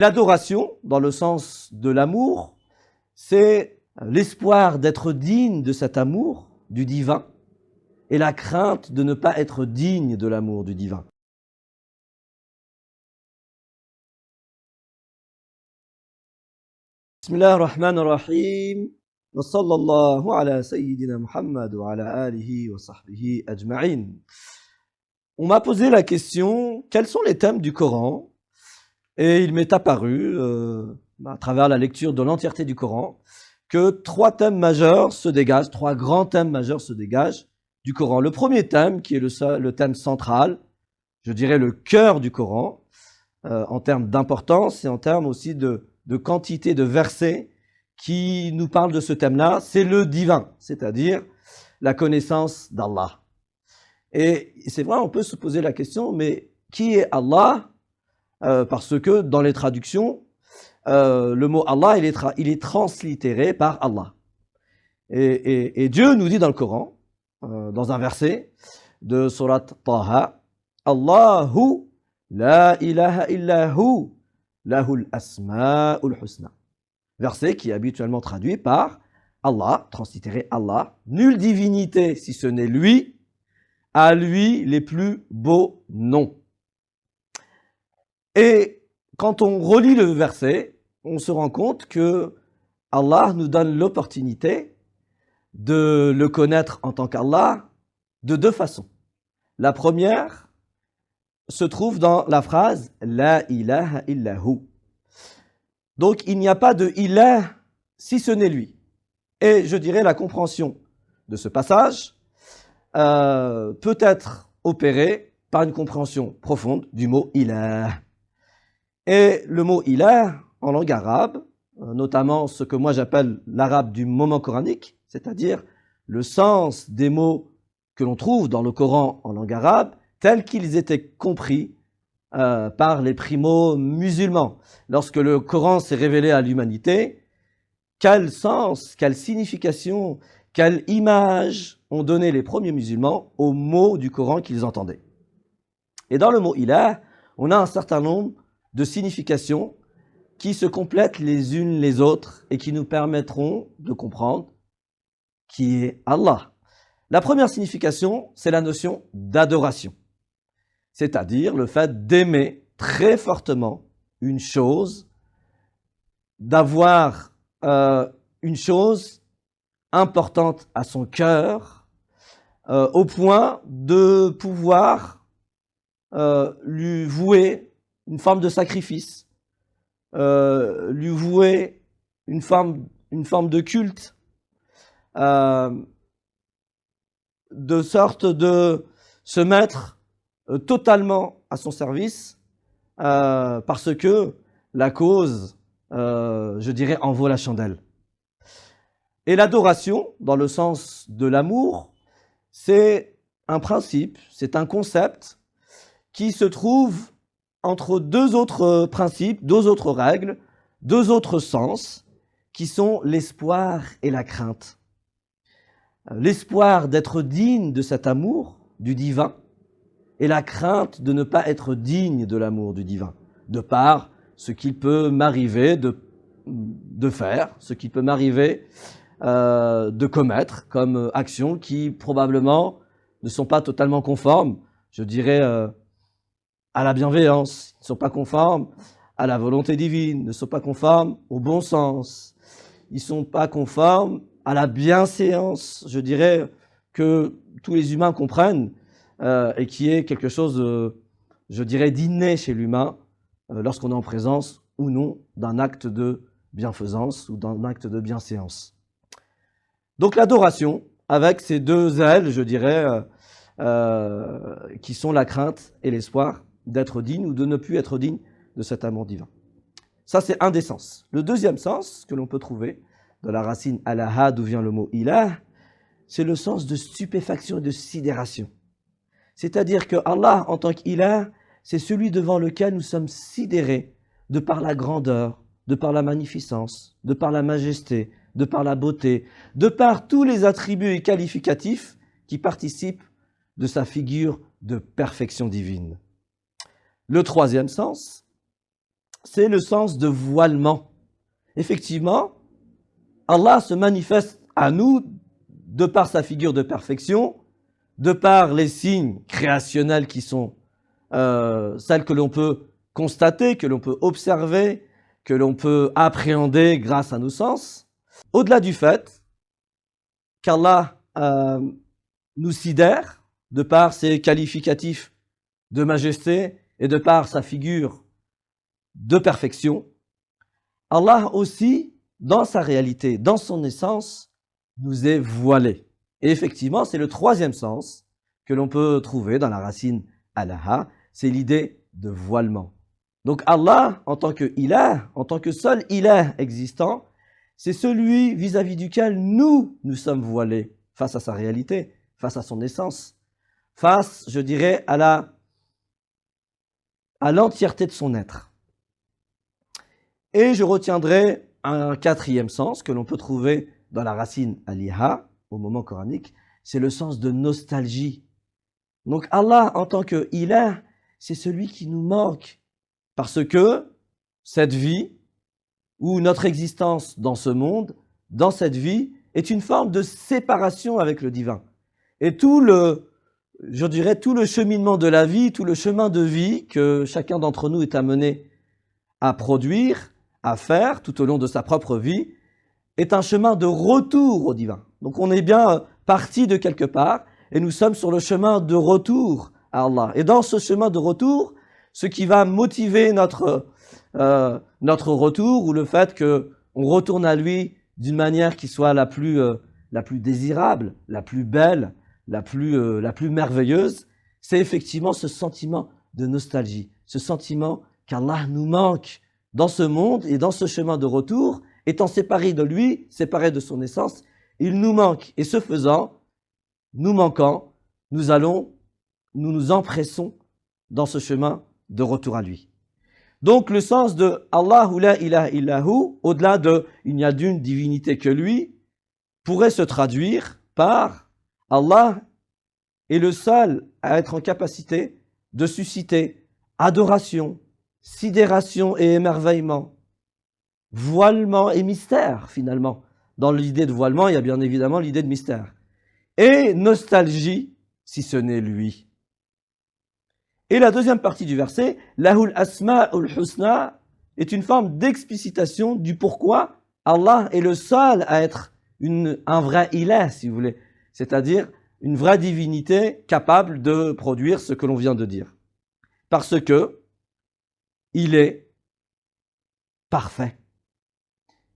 L'adoration, dans le sens de l'amour, c'est l'espoir d'être digne de cet amour du divin et la crainte de ne pas être digne de l'amour du divin. Bismillah ar-Rahman ar-Rahim. Wa sallallahu ala sayyidina Muhammad wa ala alihi wa sahbihi ajma'in. On m'a posé la question, quels sont les thèmes du Coran? Et il m'est apparu, à travers la lecture de l'entièreté du Coran, que trois thèmes majeurs se dégagent, trois grands thèmes majeurs se dégagent du Coran. Le premier thème, qui est le thème central, je dirais le cœur du Coran, en termes d'importance et en termes aussi de quantité de versets qui nous parlent de ce thème-là, c'est le divin, c'est-à-dire la connaissance d'Allah. Et c'est vrai, on peut se poser la question, mais qui est Allah? Parce que dans les traductions, le mot Allah, il est translittéré par Allah. Et Dieu nous dit dans le Coran, dans un verset de Surat Taha, Allahu la ilaha illahu lahul asma'ul husna. Verset qui est habituellement traduit par Allah, translittéré Allah, nulle divinité si ce n'est lui, à lui les plus beaux noms. Et quand on relit le verset, on se rend compte que Allah nous donne l'opportunité de le connaître en tant qu'Allah de deux façons. La première se trouve dans la phrase « La ilaha illahu ». Donc il n'y a pas de ilah si ce n'est lui. Et je dirais la compréhension de ce passage peut être opérée par une compréhension profonde du mot ilah. Et le mot ilah, en langue arabe, notamment ce que moi j'appelle l'arabe du moment coranique, c'est-à-dire le sens des mots que l'on trouve dans le Coran en langue arabe, tels qu'ils étaient compris par les primo-musulmans. Lorsque le Coran s'est révélé à l'humanité, quel sens, quelle signification, quelle image ont donné les premiers musulmans aux mots du Coran qu'ils entendaient. Et dans le mot ilah, on a un certain nombre de significations qui se complètent les unes les autres et qui nous permettront de comprendre qui est Allah. La première signification, c'est la notion d'adoration, c'est-à-dire le fait d'aimer très fortement une chose, d'avoir une chose importante à son cœur, au point de pouvoir lui vouer une forme de sacrifice, lui vouer une forme de culte, de sorte de se mettre totalement à son service, parce que la cause, je dirais, en vaut la chandelle. Et l'adoration, dans le sens de l'amour, c'est un principe, c'est un concept qui se trouve entre deux autres principes, deux autres règles, deux autres sens, qui sont l'espoir et la crainte. L'espoir d'être digne de cet amour du divin et la crainte de ne pas être digne de l'amour du divin, de par ce qu'il peut m'arriver de faire, ce qu'il peut m'arriver de commettre comme actions qui probablement ne sont pas totalement conformes, je dirais, à la bienveillance, ne sont pas conformes à la volonté divine, ne sont pas conformes au bon sens, ils ne sont pas conformes à la bienséance, je dirais, que tous les humains comprennent et qui est quelque chose, je dirais, d'inné chez l'humain lorsqu'on est en présence ou non d'un acte de bienfaisance ou d'un acte de bienséance. Donc l'adoration, avec ces deux ailes, je dirais, qui sont la crainte et l'espoir d'être digne ou de ne plus être digne de cet amour divin. Ça, c'est un des sens. Le deuxième sens que l'on peut trouver dans la racine alaha, d'où vient le mot ilah, c'est le sens de stupéfaction et de sidération. C'est-à-dire que Allah, en tant qu'ilah, c'est celui devant lequel nous sommes sidérés de par la grandeur, de par la magnificence, de par la majesté, de par la beauté, de par tous les attributs qualificatifs qui participent de sa figure de perfection divine. Le troisième sens, c'est le sens de voilement. Effectivement, Allah se manifeste à nous de par sa figure de perfection, de par les signes créationnels qui sont celles que l'on peut constater, que l'on peut observer, que l'on peut appréhender grâce à nos sens, au-delà du fait qu'Allah nous sidère de par ses qualificatifs de majesté et de par sa figure de perfection, Allah aussi, dans sa réalité, dans son essence, nous est voilé. Et effectivement, c'est le troisième sens que l'on peut trouver dans la racine alaha, c'est l'idée de voilement. Donc Allah, en tant que ilah, en tant que seul ilah existant, c'est celui vis-à-vis duquel nous sommes voilés face à sa réalité, face à son essence, face, je dirais, à l'entièreté de son être. Et je retiendrai un quatrième sens que l'on peut trouver dans la racine aliha, au moment coranique, c'est le sens de nostalgie. Donc Allah, en tant que ilah, c'est celui qui nous manque, parce que cette vie, ou notre existence dans ce monde, dans cette vie, est une forme de séparation avec le divin. Et tout le cheminement de la vie, tout le chemin de vie que chacun d'entre nous est amené à produire, à faire tout au long de sa propre vie, est un chemin de retour au divin. Donc on est bien parti de quelque part et nous sommes sur le chemin de retour à Allah. Et dans ce chemin de retour, ce qui va motiver notre retour ou le fait qu'on retourne à lui d'une manière qui soit la plus désirable, la plus belle, la plus merveilleuse, c'est effectivement ce sentiment de nostalgie, ce sentiment qu'Allah nous manque dans ce monde et dans ce chemin de retour, étant séparé de lui, séparé de son essence, il nous manque. Et ce faisant, nous manquant, nous nous empressons dans ce chemin de retour à lui. Donc le sens de Allahu la ilaha illahu, au-delà de il n'y a d'une divinité que lui, pourrait se traduire par Allah est le seul à être en capacité de susciter adoration, sidération et émerveillement, voilement et mystère finalement. Dans l'idée de voilement, il y a bien évidemment l'idée de mystère. Et nostalgie, si ce n'est lui. Et la deuxième partie du verset, Lahul asma'ul husna, est une forme d'explicitation du pourquoi Allah est le seul à être un vrai ilah, si vous voulez. C'est-à-dire une vraie divinité capable de produire ce que l'on vient de dire. Parce que il est parfait.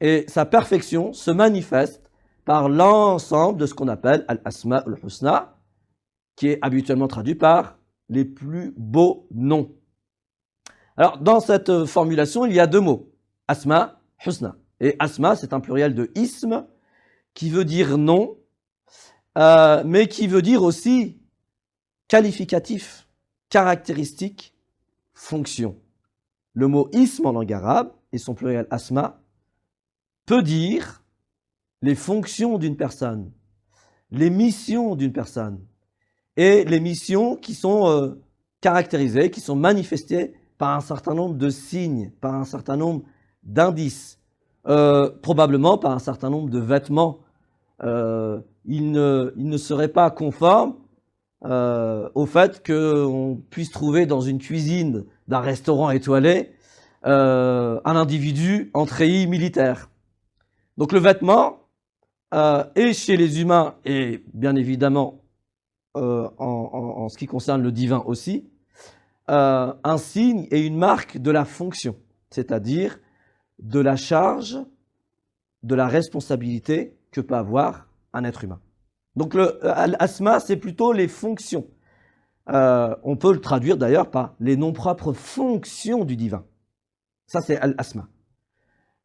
Et sa perfection se manifeste par l'ensemble de ce qu'on appelle al-asma'ul husna, qui est habituellement traduit par les plus beaux noms. Alors, dans cette formulation, il y a deux mots, asma, husna. Et asma, c'est un pluriel de ism, qui veut dire nom, mais qui veut dire aussi qualificatif, caractéristique, fonction. Le mot ism en langue arabe, et son pluriel asma, peut dire les fonctions d'une personne, les missions d'une personne, et les missions qui sont caractérisées, qui sont manifestées par un certain nombre de signes, par un certain nombre d'indices, probablement par un certain nombre de vêtements. Il ne serait pas conforme au fait qu'on puisse trouver dans une cuisine d'un restaurant étoilé un individu en treillis militaire. Donc le vêtement est chez les humains et bien évidemment en ce qui concerne le divin aussi, un signe et une marque de la fonction, c'est-à-dire de la charge, de la responsabilité que peut avoir un être humain. Donc l'asma, c'est plutôt les fonctions. On peut le traduire d'ailleurs par les noms propres fonctions du divin. Ça, c'est al-asma.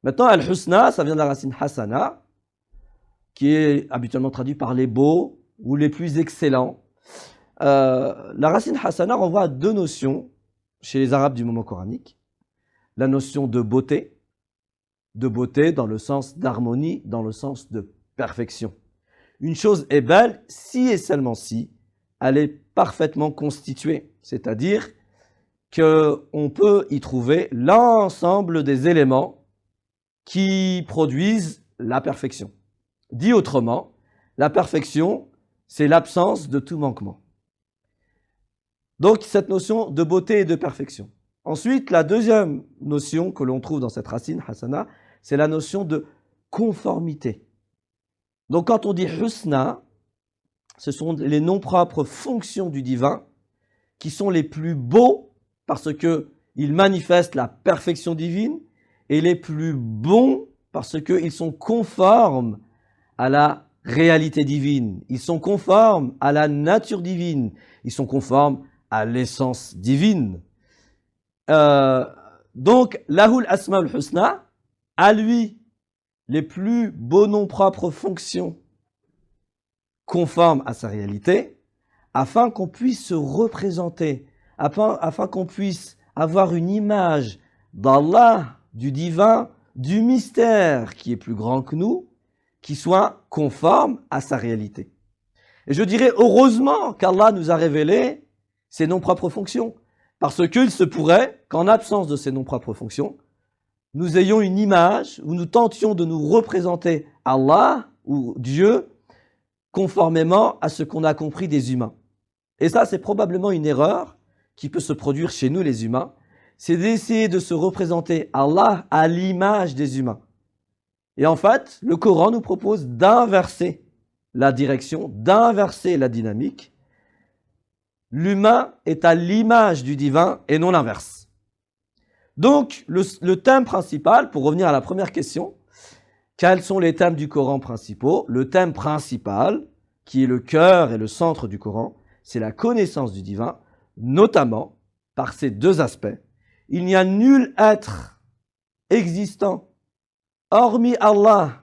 Maintenant, al-husna, ça vient de la racine hasana, qui est habituellement traduit par les beaux ou les plus excellents. La racine hasana renvoie à deux notions chez les Arabes du moment coranique. La notion de beauté dans le sens d'harmonie, dans le sens de perfection. Une chose est belle si et seulement si elle est parfaitement constituée, c'est-à-dire qu'on peut y trouver l'ensemble des éléments qui produisent la perfection. Dit autrement, la perfection, c'est l'absence de tout manquement. Donc, cette notion de beauté et de perfection. Ensuite, la deuxième notion que l'on trouve dans cette racine, hasana, c'est la notion de conformité. Donc, quand on dit husna, ce sont les noms propres fonctions du divin qui sont les plus beaux parce qu'ils manifestent la perfection divine et les plus bons parce qu'ils sont conformes à la réalité divine. Ils sont conformes à la nature divine. Ils sont conformes à l'essence divine. Donc, Lahul Asmaul Husna, à lui, les plus beaux noms propres fonctions conformes à sa réalité, afin qu'on puisse se représenter, afin qu'on puisse avoir une image d'Allah, du divin, du mystère qui est plus grand que nous, qui soit conforme à sa réalité. Et je dirais heureusement qu'Allah nous a révélé ses noms propres fonctions, parce qu'il se pourrait qu'en absence de ces noms propres fonctions, nous ayons une image où nous tentions de nous représenter Allah ou Dieu conformément à ce qu'on a compris des humains. Et ça, c'est probablement une erreur qui peut se produire chez nous les humains, c'est d'essayer de se représenter Allah à l'image des humains. Et en fait, le Coran nous propose d'inverser la direction, d'inverser la dynamique. L'humain est à l'image du divin et non l'inverse. Donc, le thème principal, pour revenir à la première question, quels sont les thèmes du Coran principaux? Le thème principal, qui est le cœur et le centre du Coran, c'est la connaissance du divin, notamment par ces deux aspects. Il n'y a nul être existant, hormis Allah,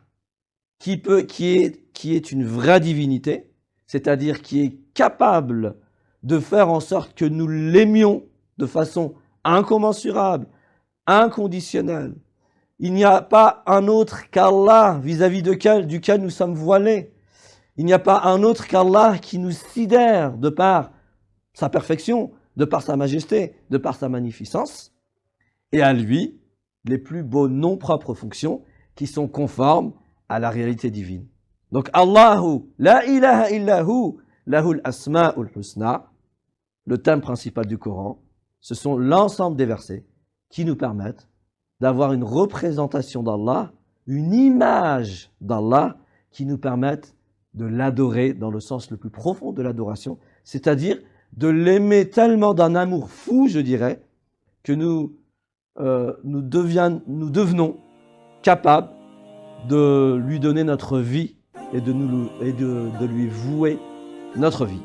qui est une vraie divinité, c'est-à-dire qui est capable de faire en sorte que nous l'aimions de façon incommensurable, inconditionnelle. Il n'y a pas un autre qu'Allah vis-à-vis duquel nous sommes voilés. Il n'y a pas un autre qu'Allah qui nous sidère de par sa perfection, de par sa majesté, de par sa magnificence. Et à lui, les plus beaux noms propres fonctions qui sont conformes à la réalité divine. Donc Allahu, la ilaha illahu, lahul asma'ul husna, le thème principal du Coran, ce sont l'ensemble des versets qui nous permettent d'avoir une représentation d'Allah, une image d'Allah qui nous permettent de l'adorer dans le sens le plus profond de l'adoration, c'est-à-dire de l'aimer tellement d'un amour fou, je dirais, que nous devenons capables de lui donner notre vie et de lui vouer notre vie.